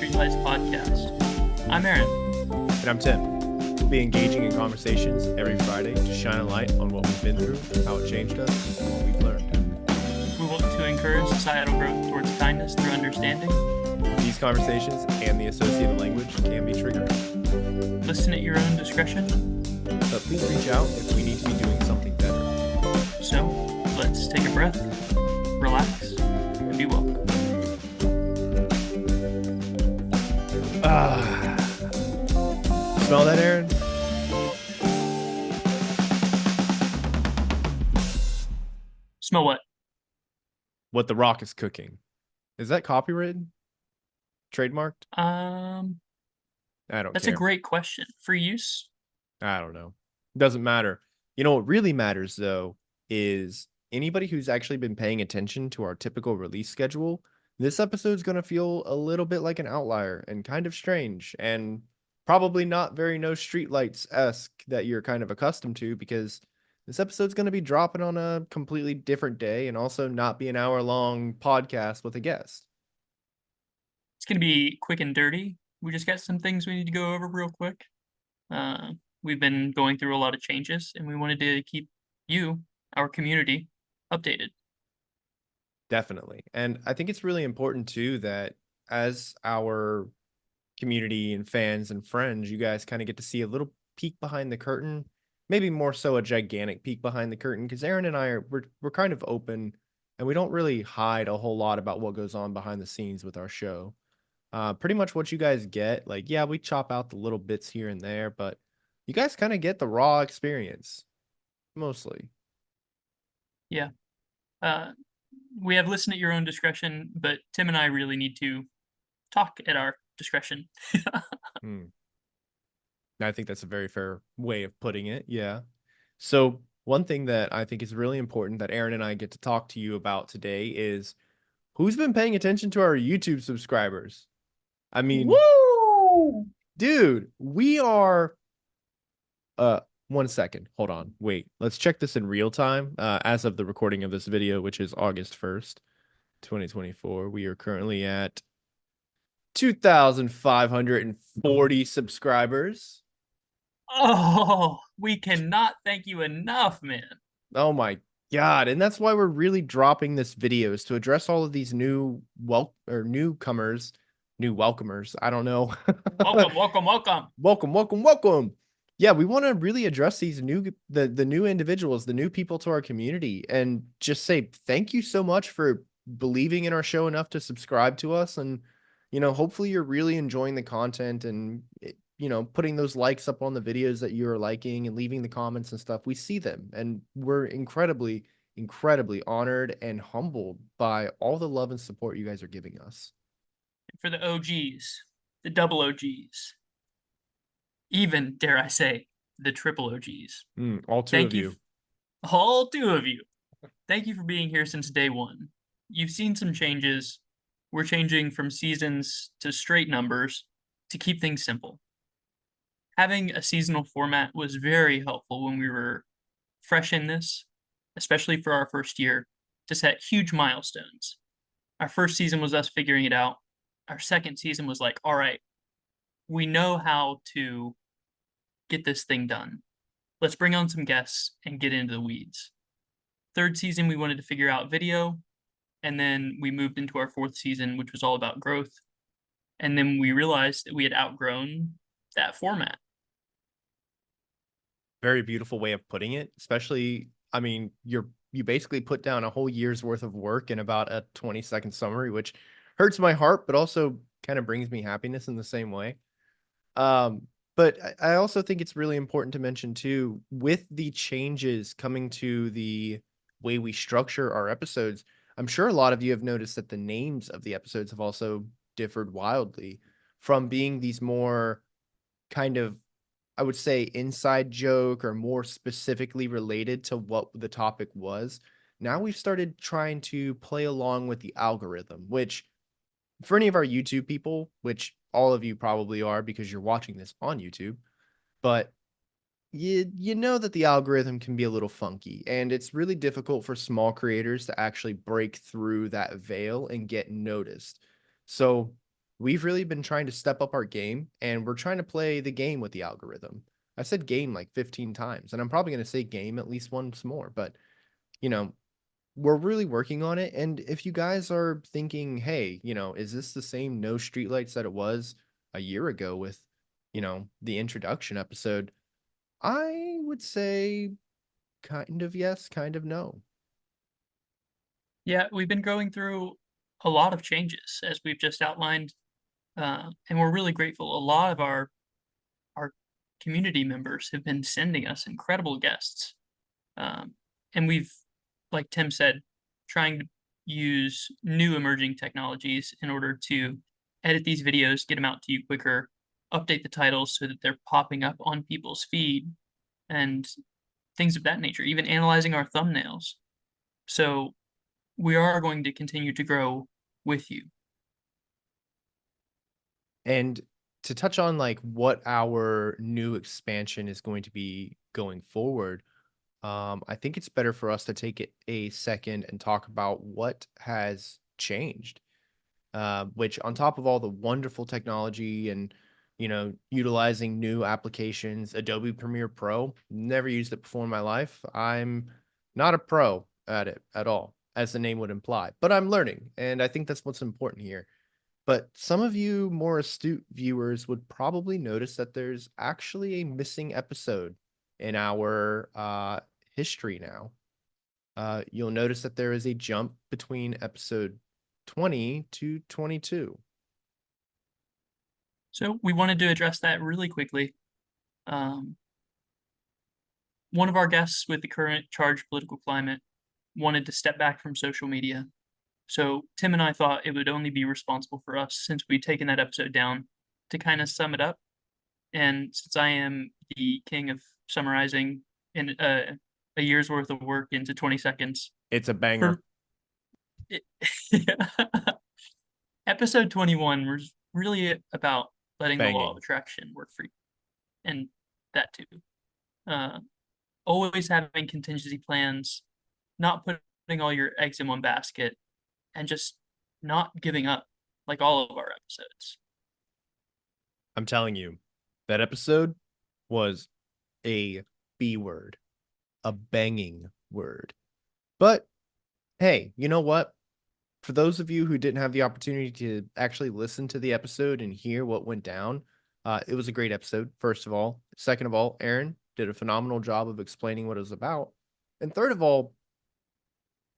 Streetlights podcast. I'm Aaron. And I'm Tim. We'll be engaging in conversations every Friday to shine a light on what we've been through, how it changed us, and what we've learned. We want to encourage societal growth towards kindness through understanding. These conversations and the associated language can be triggering. Listen at your own discretion. But please reach out if we need to be doing something better. So, let's take a breath, relax, and be well. Smell that, Aaron? Smell what? What The Rock is cooking. Is that copyrighted? Trademarked? I don't That's care. a great question. For use? I don't know. Doesn't matter. You know what really matters, though, is anybody who's actually been paying attention to our typical release schedule, this episode's going to feel a little bit like an outlier and kind of strange and probably not very No Streetlights-esque that you're kind of accustomed to, because this episode's going to be dropping on a completely different day and also not be an hour-long podcast with a guest. It's going to be quick and dirty. We just got some things we need to go over real quick. We've been going through a lot of changes, and we wanted to keep you, our community, updated. Definitely. And I think it's really important, too, that as our community and fans and friends, you guys kind of get to see a little peek behind the curtain, maybe more so a gigantic peek behind the curtain, because Aaron and I we're kind of open, and we don't really hide a whole lot about what goes on behind the scenes with our show. Pretty much what you guys get, like, yeah, we chop out the little bits here and there, but you guys kind of get the raw experience, mostly. Yeah. We have listen at your own discretion, but Tim and I really need to talk at our discretion. I think that's a very fair way of putting it. Yeah. So one thing that I think is really important that Aaron and I get to talk to you about today is who's been paying attention to our YouTube subscribers. I mean, woo! Dude, we are 1 second. Hold on. Wait. Let's check this in real time. As of the recording of this video, which is August 1st, 2024, we are currently at 2,540 subscribers. Oh, we cannot thank you enough, man. Oh my God. And that's why we're really dropping this video, is to address all of these new welcomers. I don't know. Welcome. Yeah, we want to really address these the new individuals, the new people to our community, and just say thank you so much for believing in our show enough to subscribe to us. And, hopefully you're really enjoying the content and, putting those likes up on the videos that you're liking and leaving the comments and stuff. We see them, and we're incredibly, incredibly honored and humbled by all the love and support you guys are giving us. For the OGs, the double OGs, even, dare I say, the triple OGs. All two of you. All two of you. Thank you for being here since day one. You've seen some changes. We're changing from seasons to straight numbers to keep things simple. Having a seasonal format was very helpful when we were fresh in this, especially for our first year, to set huge milestones. Our first season was us figuring it out. Our second season was like, all right, we know how to get this thing done. Let's bring on some guests and get into the weeds. Third season, we wanted to figure out video. And then we moved into our fourth season, which was all about growth. And then we realized that we had outgrown that format. Very beautiful way of putting it, especially, I mean, you basically put down a whole year's worth of work in about a 20-second summary, which hurts my heart, but also kind of brings me happiness in the same way. But I also think it's really important to mention too, with the changes coming to the way we structure our episodes, I'm sure a lot of you have noticed that the names of the episodes have also differed wildly from being these more kind of, I would say, inside joke or more specifically related to what the topic was. Now we've started trying to play along with the algorithm, which for any of our YouTube people, which all of you probably are because you're watching this on YouTube, but you know that the algorithm can be a little funky, and it's really difficult for small creators to actually break through that veil and get noticed. So we've really been trying to step up our game, and we're trying to play the game with the algorithm. I said game like 15 times, and I'm probably going to say game at least once more, but you know, we're really working on it. And if you guys are thinking, hey, is this the same no streetlights that it was a year ago with, the introduction episode? I would say kind of yes, kind of no. Yeah, we've been going through a lot of changes as we've just outlined, and we're really grateful. A lot of our community members have been sending us incredible guests, and we've, like Tim said, trying to use new emerging technologies in order to edit these videos, get them out to you quicker, update the titles so that they're popping up on people's feed, and things of that nature. Even analyzing our thumbnails. So we are going to continue to grow with you. And to touch on like what our new expansion is going to be going forward, I think it's better for us to take it a second and talk about what has changed. Which on top of all the wonderful technology and utilizing new applications, Adobe Premiere Pro, never used it before in my life. I'm not a pro at it at all, as the name would imply, but I'm learning, and I think that's what's important here. But some of you more astute viewers would probably notice that there's actually a missing episode in our history now. You'll notice that there is a jump between episode 20 to 22. So we wanted to address that really quickly. Um, one of our guests with the current charged political climate wanted to step back from social media. So Tim and I thought it would only be responsible for us, since we'd taken that episode down, to kind of sum it up. And since I am the king of summarizing in a year's worth of work into 20 seconds, It's a banger. for it, episode 21 was really about letting the law of Banging. attraction work for you, and that too. Uh, always having contingency plans, not putting all your eggs in one basket, and just not giving up, like all of our episodes. I'm telling you, that episode was a B word, a banging word. But hey, you know what? For those of you who didn't have the opportunity to actually listen to the episode and hear what went down, it was a great episode, first of all. Second of all, Aaron did a phenomenal job of explaining what it was about. And third of all,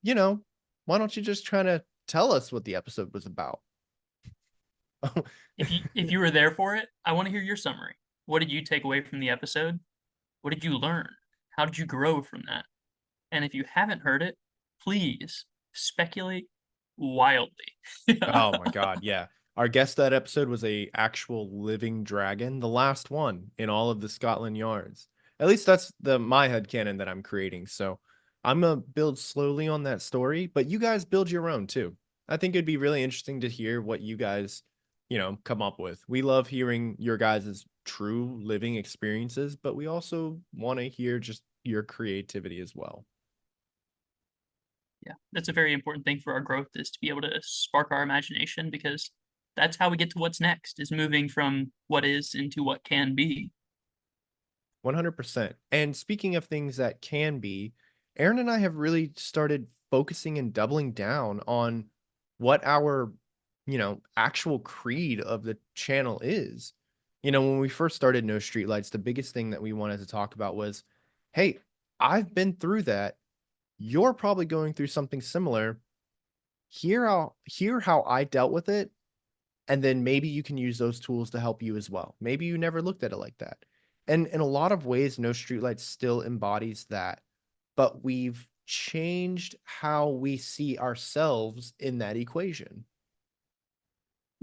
why don't you just try to tell us what the episode was about? If you were there for it, I want to hear your summary. What did you take away from the episode? What did you learn? How did you grow from that? And if you haven't heard it, please speculate wildly. Oh my god, yeah. Our guest that episode was a actual living dragon, the last one in all of the Scotland yards. At least that's the my headcanon that I'm creating. So I'm gonna build slowly on that story, but you guys build your own too. I think it'd be really interesting to hear what you guys, come up with. We love hearing your guys' true living experiences, but we also want to hear just your creativity as well. Yeah, that's a very important thing for our growth, is to be able to spark our imagination, because that's how we get to what's next, is moving from what is into what can be. 100%. And speaking of things that can be, Aaron and I have really started focusing and doubling down on what our, actual creed of the channel is. When we first started No Streetlights, the biggest thing that we wanted to talk about was, hey, I've been through that. You're probably going through something similar. Hear how I dealt with it, and then maybe you can use those tools to help you as well. Maybe you never looked at it like that. And in a lot of ways, No Streetlights still embodies that, but we've changed how we see ourselves in that equation.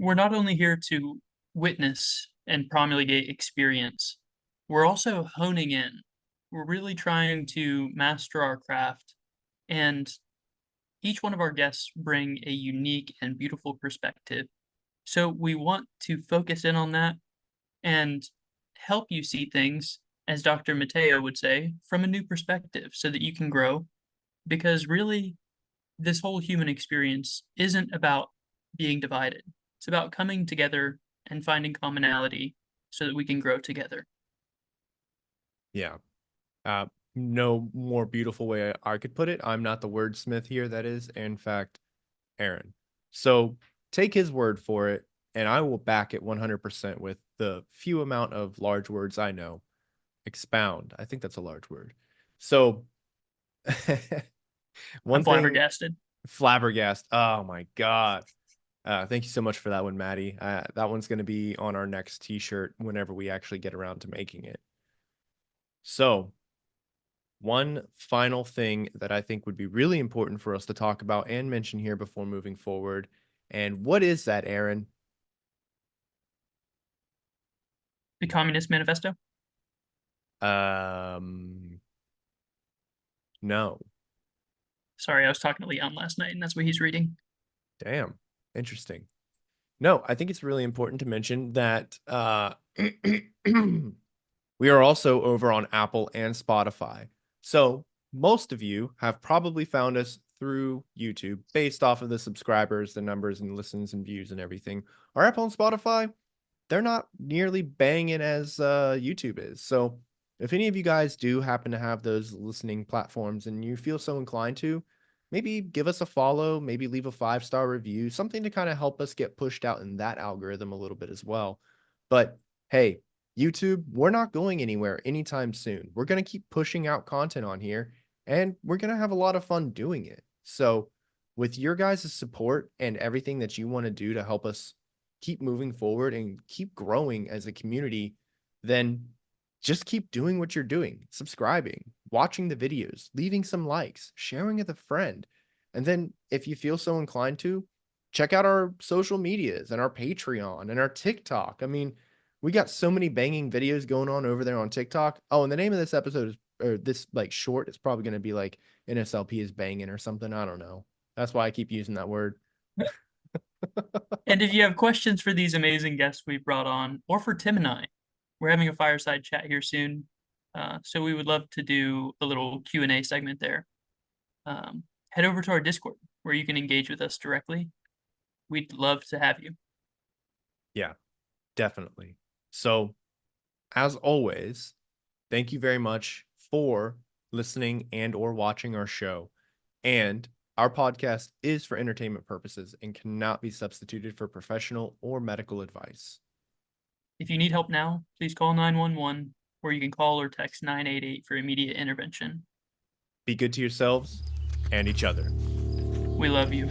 We're not only here to witness and promulgate experience, we're also honing in. We're really trying to master our craft, and each one of our guests bring a unique and beautiful perspective. So we want to focus in on that and help you see things, as Dr. Mateo would say, from a new perspective, so that you can grow. Because really, this whole human experience isn't about being divided. It's about coming together and finding commonality so that we can grow together. Yeah. No more beautiful way I could put it. I'm not the wordsmith here. That is, in fact, Aaron. So take his word for it, and I will back it 100% with the few amount of large words I know. Expound. I think that's a large word. So I'm one thing, flabbergasted. flabbergast. Oh my God. Thank you so much for that one, Maddie. That one's going to be on our next t-shirt whenever we actually get around to making it. So one final thing that I think would be really important for us to talk about and mention here before moving forward. And what is that, Aaron? The Communist Manifesto? No. Sorry, I was talking to Leon last night, and that's what he's reading. Damn. Interesting. No, I think it's really important to mention that we are also over on Apple and Spotify. So most of you have probably found us through YouTube based off of the subscribers, the numbers and listens and views and everything. Our Apple and Spotify, they're not nearly banging as YouTube is. So if any of you guys do happen to have those listening platforms and you feel so inclined to, maybe give us a follow, maybe leave a 5-star review, something to kind of help us get pushed out in that algorithm a little bit as well. But hey, YouTube, we're not going anywhere anytime soon. We're going to keep pushing out content on here, and we're going to have a lot of fun doing it. So with your guys' support and everything that you want to do to help us keep moving forward and keep growing as a community, then just keep doing what you're doing, subscribing, watching the videos, leaving some likes, sharing with a friend. And then if you feel so inclined to, check out our social medias and our Patreon and our TikTok. I mean, we got so many banging videos going on over there on TikTok. Oh, and the name of this episode is, or this like short, is probably going to be like NSLP is banging or something. I don't know. That's why I keep using that word. And if you have questions for these amazing guests we brought on, or for Tim and I, we're having a fireside chat here soon. So we would love to do a little Q&A segment there. Head over to our Discord where you can engage with us directly. We'd love to have you. Yeah, definitely. So, as always, thank you very much for listening and or watching our show. And our podcast is for entertainment purposes and cannot be substituted for professional or medical advice. If you need help now, please call 911, or you can call or text 988 for immediate intervention. Be good to yourselves and each other. We love you.